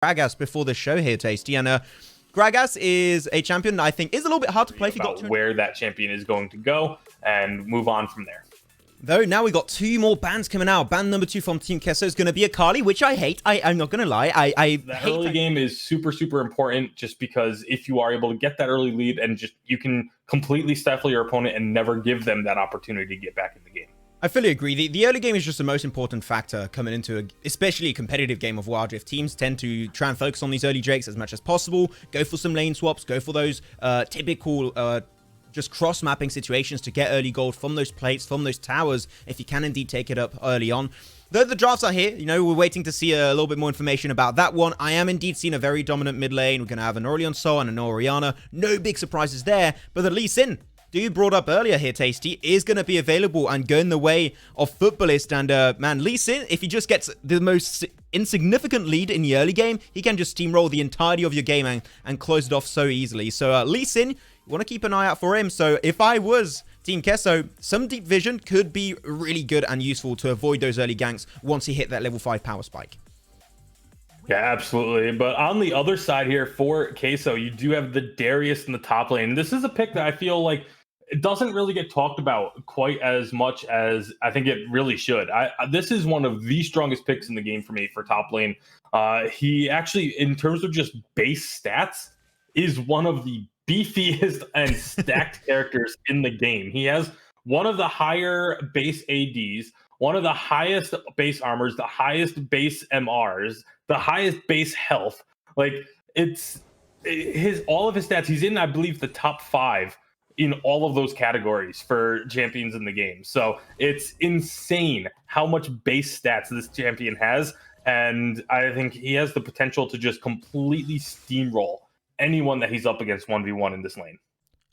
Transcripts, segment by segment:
Gragas before the show here, Tasty, and Gragas is a champion that I think is a little bit hard to play if you got where that champion is going to go and move on from there. Though now we got 2 more bans coming out. Ban number 2 from Team Queso is going to be Akali, which I hate. I'm not going to lie. The early game is super, super important just because if you are able to get that early lead and just you can completely stifle your opponent and never give them that opportunity to get back in the game. I fully agree. The early game is just the most important factor coming into especially a competitive game of Wildrift. Teams tend to try and focus on these early drakes as much as possible. Go for some lane swaps. Go for those typical just cross-mapping situations to get early gold from those plates, from those towers, if you can indeed take it up early on. Though the drafts are here, you know, we're waiting to see a little bit more information about that one. I am indeed seeing a very dominant mid lane. We're going to have an Aurelion Sol and an Orianna. No big surprises there, but the Lee Sin, dude brought up earlier here, Tasty, is going to be available and go in the way of Futbolist. And, man, Lee Sin, if he just gets the most insignificant lead in the early game, he can just steamroll the entirety of your game and close it off so easily. So, Lee Sin, you want to keep an eye out for him. So, if I was Team Queso, some deep vision could be really good and useful to avoid those early ganks once he hit that level 5 power spike. Yeah, absolutely. But on the other side here for Queso, you do have the Darius in the top lane. This is a pick that I feel like it doesn't really get talked about quite as much as I think it really should. This is one of the strongest picks in the game for me for top lane. He actually, in terms of just base stats, is one of the beefiest and stacked characters in the game. He has one of the higher base ADs, one of the highest base armors, the highest base MRs, the highest base health. Like, it's all of his stats. He's in, I believe, the top 5 in all of those categories for champions in the game. So it's insane how much base stats this champion has. And I think he has the potential to just completely steamroll anyone that he's up against 1v1 in this lane.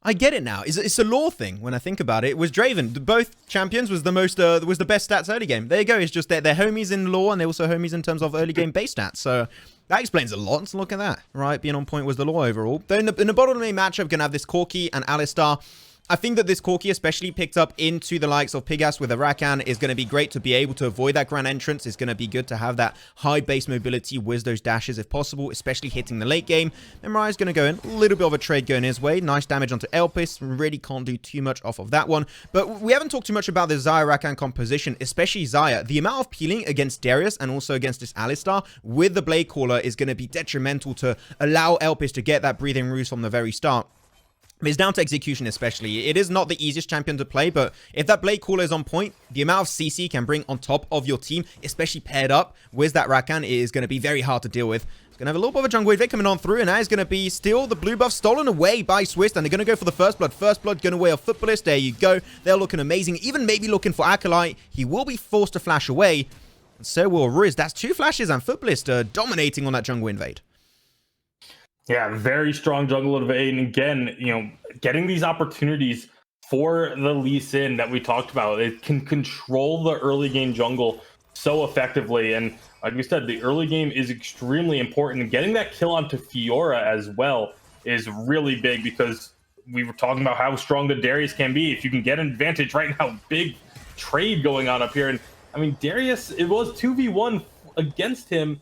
I get it now. It's a lore thing when I think about it. It was Draven. Both champions was the best stats early game. There you go. It's just they're homies in lore and they're also homies in terms of early game base stats. So that explains a lot. So look at that, right? Being on point was the lore overall. Though in the bottom lane matchup, we're going to have this Corki and Alistar. I think that this Corki, especially picked up into the likes of Pigas with a Rakan, is going to be great to be able to avoid that grand entrance. It's going to be good to have that high base mobility with those dashes if possible, especially hitting the late game. Then Mariah's going to go in. A little bit of a trade going his way. Nice damage onto Elpis. Really can't do too much off of that one. But we haven't talked too much about the Xayah-Rakan composition, especially Xayah. The amount of peeling against Darius and also against this Alistar with the Blade Caller is going to be detrimental to allow Elpis to get that breathing roost from the very start. It's down to execution especially. It is not the easiest champion to play, but if that Blade Caller is on point, the amount of CC can bring on top of your team, especially paired up with that Rakan, is going to be very hard to deal with. It's going to have a little bit of a jungle wave coming on through, and now is going to be still the blue buff stolen away by Swiss, and they're going to go for the first blood. First blood going away of Futbolist. There you go. They're looking amazing. Even maybe looking for Acolyte. He will be forced to flash away, and so will Riz. That's 2 flashes, and Futbolist dominating on that jungle invade. Yeah, very strong jungle invade. And again, you know, getting these opportunities for the Lee Sin that we talked about, it can control the early game jungle so effectively. And like we said, the early game is extremely important. And getting that kill onto Fiora as well is really big because we were talking about how strong the Darius can be. If you can get an advantage right now, big trade going on up here. And I mean, Darius, it was 2v1 against him.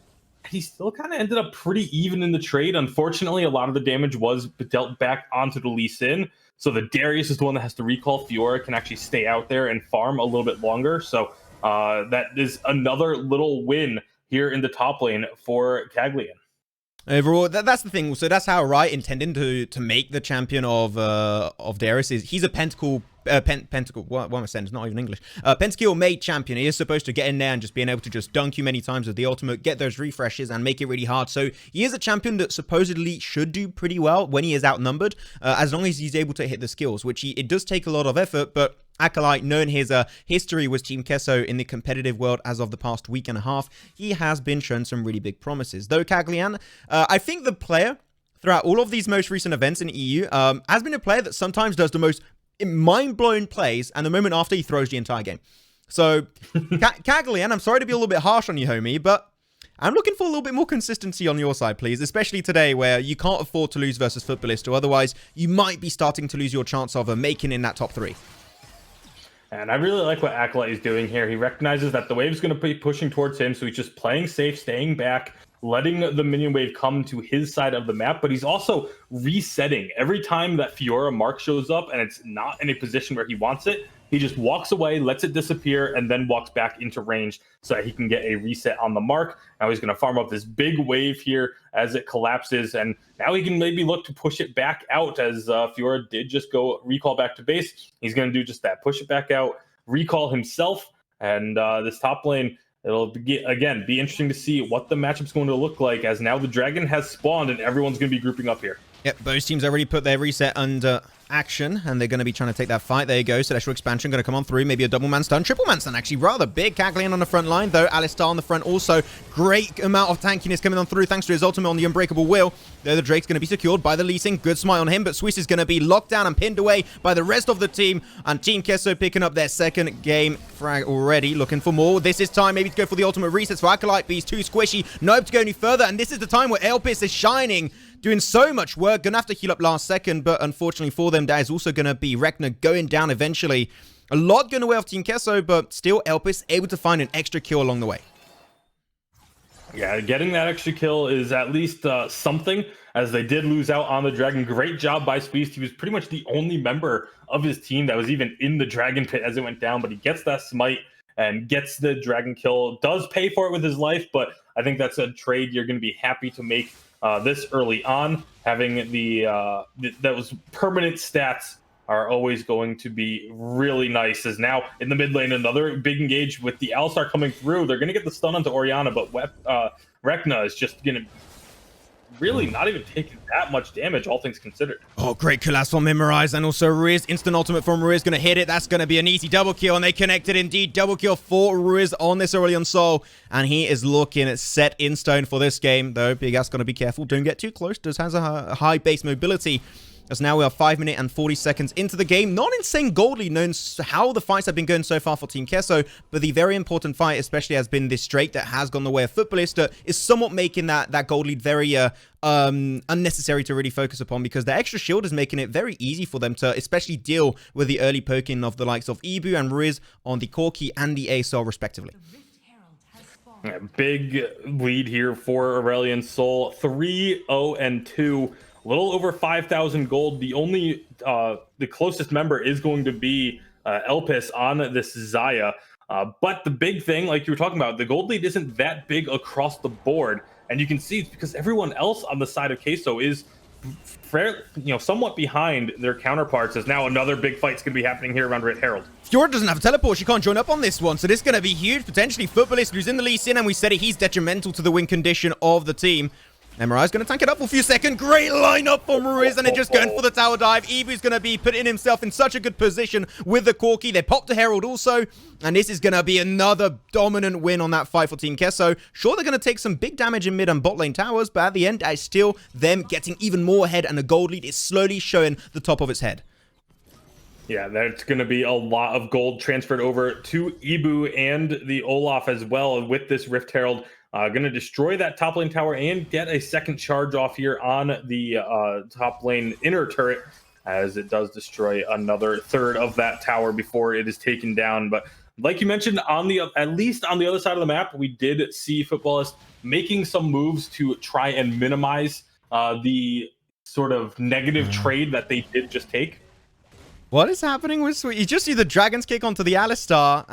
He still kind of ended up pretty even in the trade. Unfortunately, a lot of the damage was dealt back onto the Lee Sin. So the Darius is the one that has to recall. Fiora can actually stay out there and farm a little bit longer. So that is another little win here in the top lane for Caglian. Overall, that's the thing. So that's how Riot intending to make the champion of Darius is. He's a Pentacle. Pentacle, what am I saying? It's not even English. Pentakill made champion. He is supposed to get in there and just being able to just dunk you many times with the ultimate, get those refreshes and make it really hard. So he is a champion that supposedly should do pretty well when he is outnumbered, as long as he's able to hit the skills, which it does take a lot of effort, but Acolyte, knowing his history with Team Queso in the competitive world as of the past week and a half, he has been shown some really big promises. Though Caglian, I think the player throughout all of these most recent events in EU has been a player that sometimes does the most mind-blowing plays, and the moment after he throws the entire game. So, Caglian, I'm sorry to be a little bit harsh on you, homie, but I'm looking for a little bit more consistency on your side, please, especially today where you can't afford to lose versus Futbolist, or otherwise you might be starting to lose your chance of making in that top 3. And I really like what Acolyte is doing here. He recognizes that the wave is going to be pushing towards him, so he's just playing safe, staying back, letting the minion wave come to his side of the map, but he's also resetting. Every time that Fiora mark shows up and it's not in a position where he wants it, he just walks away, lets it disappear, and then walks back into range so that he can get a reset on the mark. Now he's going to farm up this big wave here as it collapses, and now he can maybe look to push it back out, as Fiora did just go recall back to base. He's going to do just that, push it back out, recall himself, and this top lane, it'll be interesting to see what the matchup's going to look like, as now the dragon has spawned and everyone's going to be grouping up here. Yep, both teams already put their reset under action, and they're going to be trying to take that fight. There you go. Celestial Expansion going to come on through. Maybe a double man stun, triple man stun, actually. Rather big. Cackling on the front line, though. Alistar on the front also. Great amount of tankiness coming on through, thanks to his ultimate on the Unbreakable Will. There, the Drake's going to be secured by the Lee Sin. Good smite on him, but Swiss is going to be locked down and pinned away by the rest of the team. And Team Queso picking up their second game frag already, looking for more. This is time maybe to go for the ultimate resets for Acolyte, but he's too squishy. No hope to go any further, and this is the time where Elpis is shining, doing so much work. Gonna have to heal up last second, but unfortunately for them, that is also gonna be Rekna going down eventually. A lot going away off Team Queso, but still Elpis able to find an extra kill along the way. Yeah, getting that extra kill is at least something, as they did lose out on the dragon. Great job by Speast. He was pretty much the only member of his team that was even in the dragon pit as it went down, but he gets that smite and gets the dragon kill. Does pay for it with his life, but I think that's a trade you're going to be happy to make this early on. Having those permanent stats are always going to be really nice. As now in the mid lane, another big engage with the Alistar coming through. They're going to get the stun onto Orianna, but Rekna is just going to really not even taking that much damage, all things considered. Oh, great collapse from Memorize, and also Ruiz. Instant ultimate from Ruiz going to hit it. That's going to be an easy double kill, and they connected indeed. Double kill for Ruiz on this early on Soul, and he is looking set in stone for this game, though Big Ass going to be careful. Don't get too close. Does has a high base mobility. As now we are 5 minutes and 40 seconds into the game. Not insane gold lead, known how the fights have been going so far for Team Queso, but the very important fight especially has been this Drake that has gone the way of Futbolist, is somewhat making that gold lead very unnecessary to really focus upon, because the extra shield is making it very easy for them to especially deal with the early poking of the likes of Ibu and Riz on the Corki and the ASL respectively. Yeah, big lead here for Aurelion Sol, 3-0-2. A little over 5,000 gold. The only, the closest member is going to be Elpis on this Xayah. But the big thing, like you were talking about, the gold lead isn't that big across the board. And you can see it's because everyone else on the side of Queso is somewhat behind their counterparts, as now another big fight's going to be happening here around Red Herald. Fiora doesn't have a teleport. She can't join up on this one. So this is going to be huge. Potentially Futbolist losing the Lee Sin, and we said it, he's detrimental to the win condition of the team. Memorize going to tank it up for a few seconds. Great lineup for Ruiz, and they're just going for the tower dive. Ibu's going to be putting himself in such a good position with the Corki. They popped the Herald also, and this is going to be another dominant win on that fight for Team Queso. Sure, they're going to take some big damage in mid and bot lane towers, but at the end, it's still them getting even more ahead, and the gold lead is slowly showing the top of its head. Yeah, that's going to be a lot of gold transferred over to Ibu and the Olaf as well with this Rift Herald. Going to destroy that top lane tower and get a second charge off here on the top lane inner turret, as it does destroy another third of that tower before it is taken down. But like you mentioned, at least on the other side of the map, we did see Futbolist making some moves to try and minimize the sort of negative trade that they did just take. What is happening with Sweet? You just see the Dragon's Kick onto the Alistar.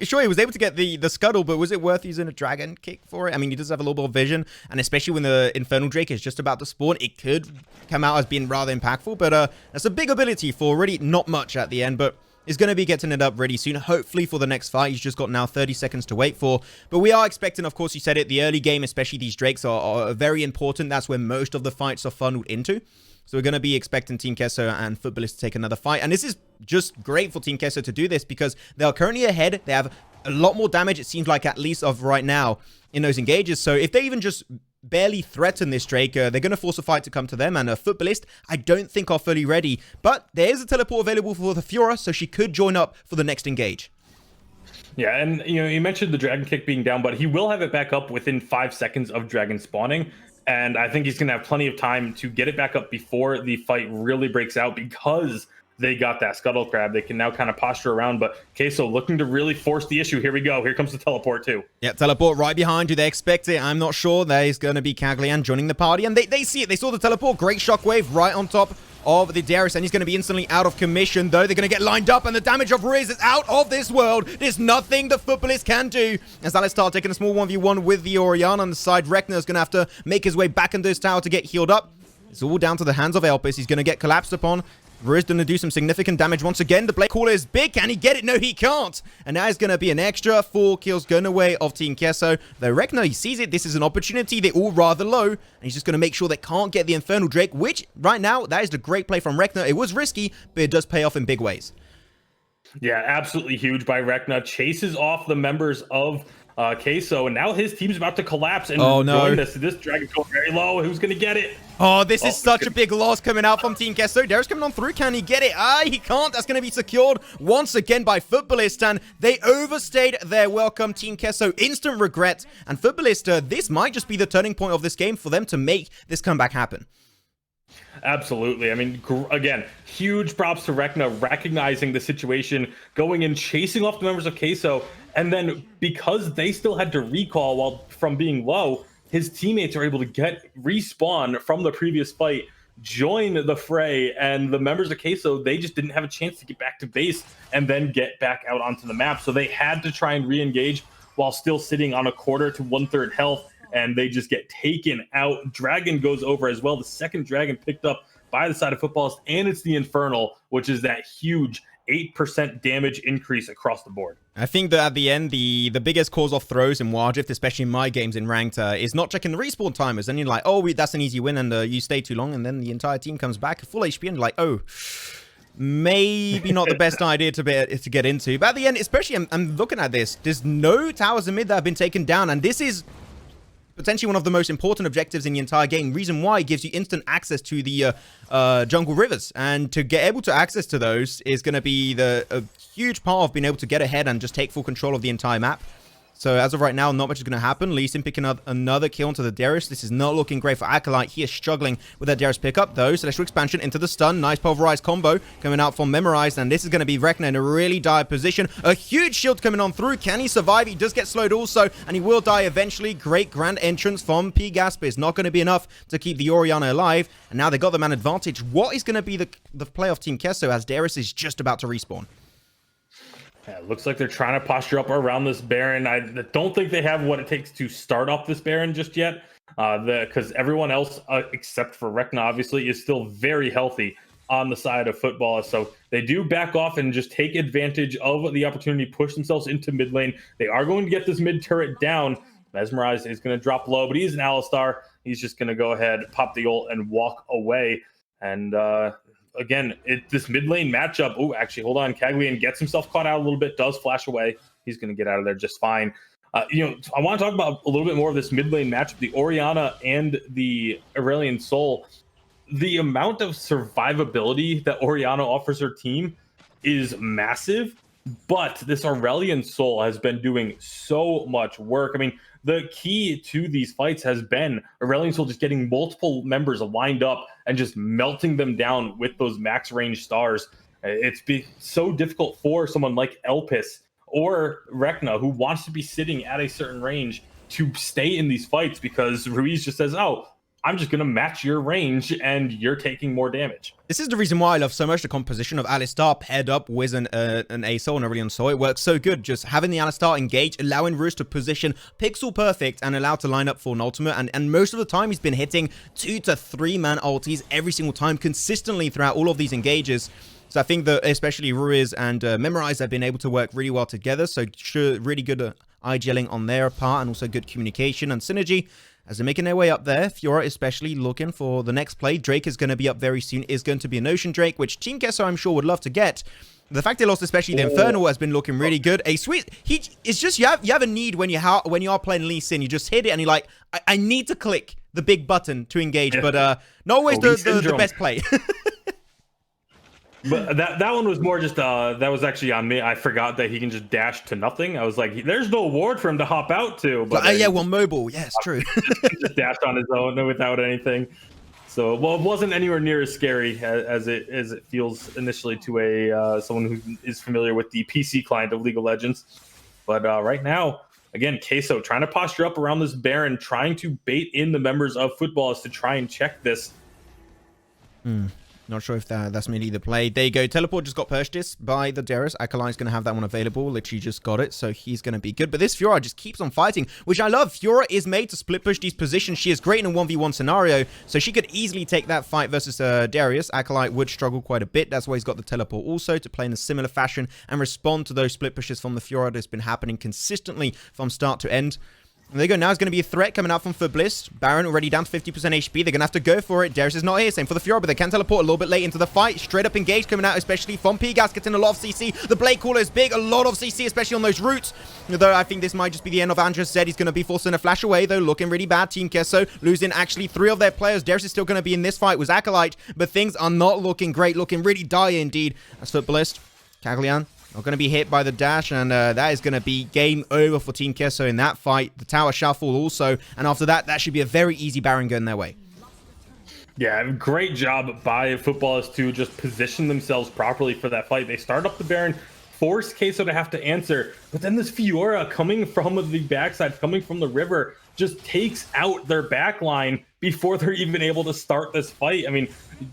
Sure, he was able to get the Scuttle, but was it worth using a Dragon Kick for it? I mean, he does have a little bit of vision, and especially when the Infernal Drake is just about to spawn, it could come out as being rather impactful, but that's a big ability for really not much at the end, but is going to be getting it up ready soon, hopefully for the next fight. He's just got now 30 seconds to wait for. But we are expecting, of course, you said it, the early game, especially these Drakes are very important. That's where most of the fights are funneled into. So we're going to be expecting Team Queso and Futbolist to take another fight. And this is just great for Team Queso to do this, because they are currently ahead. They have a lot more damage, it seems like, at least of right now in those engages. So if they even just barely threaten this Drake, they're going to force a fight to come to them. And Futbolist, I don't think are fully ready. But there is a teleport available for the Fiora, so she could join up for the next engage. Yeah, and you mentioned the Dragon Kick being down, but he will have it back up within 5 seconds of Dragon spawning. And I think he's going to have plenty of time to get it back up before the fight really breaks out, because they got that scuttle crab. They can now kind of posture around, but Queso looking to really force the issue. Here we go. Here comes the teleport too. Yeah, teleport right behind. Do they expect it? I'm not sure. There's going to be Caglian joining the party, and they see it. They saw the teleport. Great shockwave right on top of the Darius, and he's going to be instantly out of commission, though. They're going to get lined up, and the damage of Riz is out of this world. There's nothing the Futbolist can do. As Alistar taking a small 1v1 with the Orianna on the side, Rekner's going to have to make his way back into his tower to get healed up. It's all down to the hands of Elpis. He's going to get collapsed upon. Riz going to do some significant damage once again. The Blade Caller is big. Can he get it? No, he can't. And now it's going to be an extra 4 kills going away of Team Queso. Though Rekner, he sees it. This is an opportunity. They're all rather low. And he's just going to make sure they can't get the Infernal Drake, which right now, that is the great play from Rekner. It was risky, but it does pay off in big ways. Yeah, absolutely huge by Rekner. Chases off the members of Queso, and now his team's about to collapse and join this dragon going very low. Who's going to get it? Oh, this is such a big loss coming out from Team Queso. Darius coming on through. Can he get it? He can't. That's going to be secured once again by Futbolist, and they overstayed their welcome. Team Queso, instant regret. And Futbolist, this might just be the turning point of this game for them to make this comeback happen. Absolutely. I mean, again, huge props to Rekner recognizing the situation, going and chasing off the members of Queso, and then because they still had to recall while from being low, his teammates are able to get respawn from the previous fight, join the fray, and the members of Queso, they just didn't have a chance to get back to base and then get back out onto the map. So they had to try and re-engage while still sitting on a quarter to 1/3 health, and they just get taken out. Dragon goes over as well. The second dragon picked up by the side of Futbolist, and it's the Infernal, which is that huge 8% damage increase across the board. I think that at the end, the biggest cause of throws in Wildrift, especially in my games in Ranked, is not checking the respawn timers. And you're like, oh, that's an easy win, and you stay too long, and then the entire team comes back full HP, and you're like, oh, maybe not the best idea to get into. But at the end, especially, I'm looking at this. There's no towers in mid that have been taken down, and this is potentially one of the most important objectives in the entire game. Reason why it gives you instant access to the jungle rivers, and to get able to access to those is going to be a huge part of being able to get ahead and just take full control of the entire map. So as of right now, not much is going to happen. Lee Sin picking up another kill onto the Darius. This is not looking great for Acolyte. He is struggling with that Darius pickup, though. Celestial Expansion into the stun. Nice pulverized combo coming out from Memorized, and this is going to be Rekner in a really dire position. A huge shield coming on through. Can he survive? He does get slowed also, and he will die eventually. Great grand entrance from P-Gas, but it's not going to be enough to keep the Orianna alive. And now they got the man advantage. What is going to be the play of Team Queso as Darius is just about to respawn? Yeah, it looks like they're trying to posture up around this Baron. I don't think they have what it takes to start off this Baron just yet, because everyone else, except for Rekna, obviously, is still very healthy on the side of Futbolist. So they do back off and just take advantage of the opportunity, push themselves into mid lane. They are going to get this mid turret down. Mesmerized is going to drop low, but he's an Alistar. He's just going to go ahead, pop the ult, and walk away. And again, this mid lane matchup. Oh, actually, hold on. Caglian gets himself caught out a little bit, does flash away. He's going to get out of there just fine. I want to talk about a little bit more of this mid lane matchup, the Orianna and the Aurelian Soul. The amount of survivability that Orianna offers her team is massive, but this Aurelian Soul has been doing so much work. I mean, the key to these fights has been Aurelian Soul just getting multiple members lined up and just melting them down with those max range stars. It's been so difficult for someone like Elpis or Rekna, who wants to be sitting at a certain range, to stay in these fights, because Ruiz just says, oh, I'm just going to match your range and you're taking more damage. This is the reason why I love so much the composition of Alistar paired up with an A-Soul and Aurelian Soul. It works so good, just having the Alistar engage, allowing Ruiz to position pixel perfect and allowed to line up for an ultimate. And most of the time he's been hitting 2 to 3 man ultis every single time consistently throughout all of these engages. So I think that especially Ruiz and Memorize have been able to work really well together. So really good eye-gelling on their part, and also good communication and synergy as they're making their way up there. Fiora especially looking for the next play. Drake is going to be up very soon. Is going to be an Ocean Drake, which Team Queso I'm sure would love to get. The fact they lost, especially the Infernal, has been looking really good. A sweet, it's just you have a need when you are playing Lee Sin. You just hit it and you're like, I need to click the big button to engage, but not always the best play. But that one was more just that was actually on me. I forgot that he can just dash to nothing. I was like, there's no ward for him to hop out to. But yeah, well, mobile, yes, true. He just dashed on his own without anything. So, well, it wasn't anywhere near as scary as it feels initially to a someone who is familiar with the PC client of League of Legends. But right now, again, Queso trying to posture up around this Baron, trying to bait in the members of Futbolist to try and check this. Not sure if that's merely the play. There you go. Teleport just got purchased by the Darius. Acolyte's going to have that one available. Literally just got it, so he's going to be good. But this Fiora just keeps on fighting, which I love. Fiora is made to split push these positions. She is great in a 1v1 scenario, so she could easily take that fight versus Darius. Acolyte would struggle quite a bit. That's why he's got the teleport also to play in a similar fashion and respond to those split pushes from the Fiora that's been happening consistently from start to end. And there you go. Now it's going to be a threat coming out from Futbolist. Baron already down to 50% HP. They're going to have to go for it. Darius is not here. Same for the Fiora, but they can teleport a little bit late into the fight. Straight up engaged coming out, especially from Pigas. Getting a lot of CC. The Blade Caller is big. A lot of CC, especially on those routes. Though I think this might just be the end of Andres Zed. He's going to be forcing a flash away, though. Looking really bad. Team Queso losing actually 3 of their players. Darius is still going to be in this fight with Acolyte, but things are not looking great. Looking really dire indeed. As Futbolist. Caglian not going to be hit by the dash, and that is going to be game over for Team Queso in that fight. The tower shall fall also, and after that, that should be a very easy Baron going their way. Yeah, great job by Futbolist to just position themselves properly for that fight. They start up the Baron, force Queso to have to answer, but then this Fiora coming from the backside, coming from the river, just takes out their backline before they're even able to start this fight. I mean,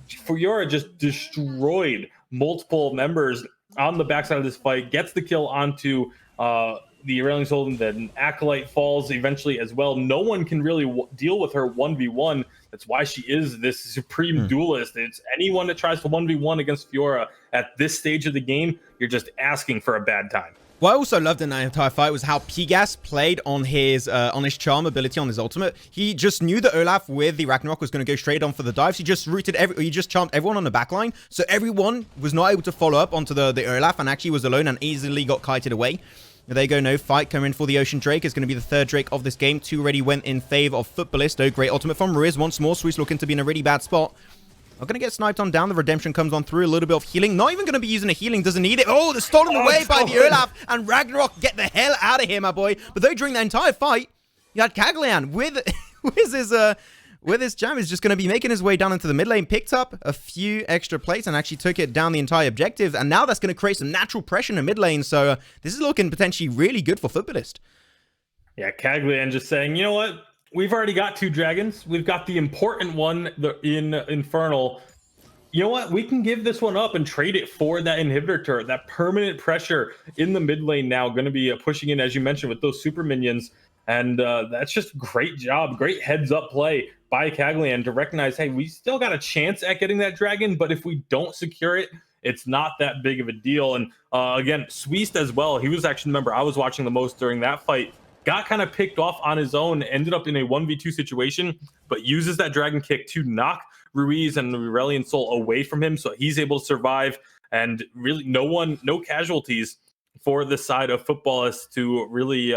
Fiora just destroyed multiple members on the backside of this fight, gets the kill onto the Aurelion Soul, and then Acolyte falls eventually as well. No one can really deal with her 1v1. That's why she is this supreme duelist. It's anyone that tries to 1v1 against Fiora at this stage of the game, you're just asking for a bad time. What I also loved in that entire fight was how Pigas played on his charm ability, on his ultimate. He just knew that Olaf with the Ragnarok was going to go straight on for the dives. He just he just charmed everyone on the backline, so everyone was not able to follow up onto the Olaf and actually was alone and easily got kited away. There you go, no fight coming in for the Ocean Drake. It's going to be the 3rd Drake of this game. 2 already went in favor of Futbolist. Though great ultimate from Riz once more. Swiss looking to be in a really bad spot. Not going to get sniped on down. The redemption comes on through. A little bit of healing. Not even going to be using a healing. Doesn't need it. Oh, they're stolen away by the Olaf. And Ragnarok, get the hell out of here, my boy. But though during the entire fight, you had Caglian with his jam is just going to be making his way down into the mid lane. Picked up a few extra plates and actually took it down the entire objective. And now that's going to create some natural pressure in the mid lane. So this is looking potentially really good for Futbolist. Yeah, Caglian just saying, you know what? We've already got 2 dragons. We've got the important one in Infernal. You know what? We can give this one up and trade it for that inhibitor turret. That permanent pressure in the mid lane now going to be pushing in, as you mentioned, with those super minions. And that's just great job. Great heads up play by Caglian to recognize, hey, we still got a chance at getting that dragon, but if we don't secure it, it's not that big of a deal. And again, Sweest as well. He was actually the member I was watching the most during that fight. Got kind of picked off on his own, ended up in a 1v2 situation, but uses that dragon kick to knock Ruiz and the Aurelion Soul away from him, so he's able to survive. And really, no casualties for the side of Futbolist to really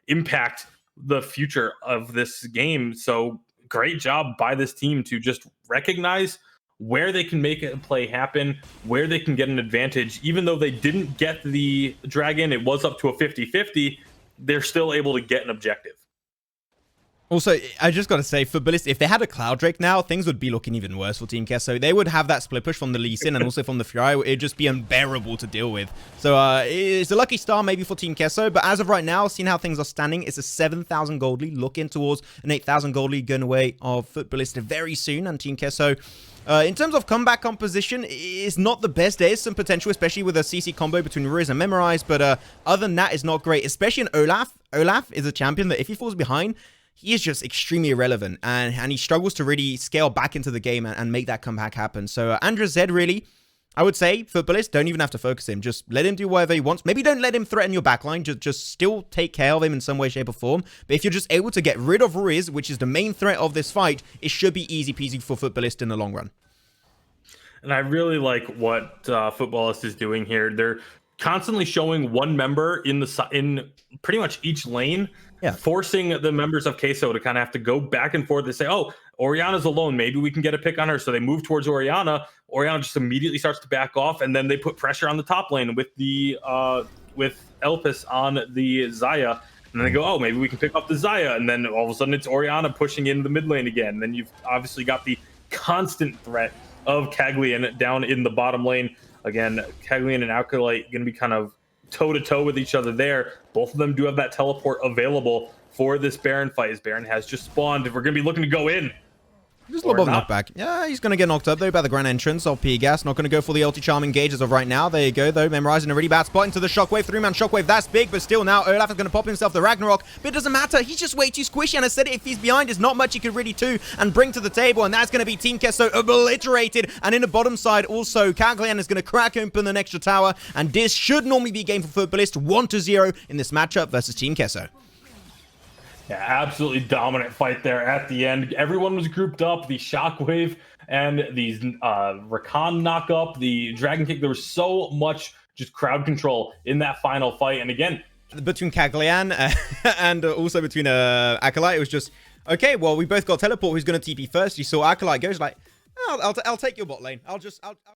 impact the future of this game. So great job by this team to just recognize where they can make a play happen, where they can get an advantage. Even though they didn't get the dragon, it was up to a 50-50. They're still able to get an objective. Also, I just got to say, Futbolist, if they had a Cloud Drake now, things would be looking even worse for Team Queso. They would have that split push from the Lee Sin and also from the Fury. It'd just be unbearable to deal with. So it's a lucky star maybe for Team Queso, but as of right now, seeing how things are standing, it's a 7,000 gold lead, looking towards an 8,000 gold lead going away of Futbolist very soon, and Team Queso. In terms of comeback composition, it's not the best. There is some potential, especially with a CC combo between Riz and Memorize, but other than that, it's not great, especially in Olaf. Olaf is a champion that if he falls behind, he is just extremely irrelevant, and he struggles to really scale back into the game and make that comeback happen. So Andres Zed, really, I would say, Futbolist, don't even have to focus him. Just let him do whatever he wants. Maybe don't let him threaten your backline. Just still take care of him in some way, shape, or form. But if you're just able to get rid of Riz, which is the main threat of this fight, it should be easy peasy for Futbolist in the long run. And I really like what Futbolist is doing here. They're constantly showing one member in pretty much each lane, forcing the members of Queso to kind of have to go back and forth and say, oh, Oriana's alone. Maybe we can get a pick on her. So they move towards Oriana. Oriana just immediately starts to back off, and then they put pressure on the top lane with the with Elpis on the Xayah. And then they go, oh, maybe we can pick up the Xayah. And then all of a sudden it's Oriana pushing in the mid lane again. And then you've obviously got the constant threat of Caglian down in the bottom lane. Again, Caglian and Acolyte going to be kind of toe-to-toe with each other there. Both of them do have that teleport available for this Baron fight, as Baron has just spawned. If we're going to be looking to go in. Just a little bit of knockback. Yeah, he's going to get knocked up, though, by the Grand Entrance of P-Gas. Not going to go for the ulti charm engage as of right now. There you go, though. Memorizing a really bad spot into the Shockwave. 3-man Shockwave. That's big, but still now Olaf is going to pop himself the Ragnarok. But it doesn't matter. He's just way too squishy. And I said it, if he's behind, there's not much he could really do and bring to the table. And that's going to be Team Queso obliterated. And in the bottom side, also, Caglian is going to crack open an extra tower. And this should normally be a game for Futbolist. 1-0 in this matchup versus Team Queso. Yeah, absolutely dominant fight there at the end. Everyone was grouped up. The Shockwave and these Rakan knock up, the Dragon Kick. There was so much just crowd control in that final fight. And again, between Caglian and also between Acolyte, it was just, okay, well, we both got teleport. Who's going to TP first? You saw Acolyte goes like, I'll take your bot lane. I'll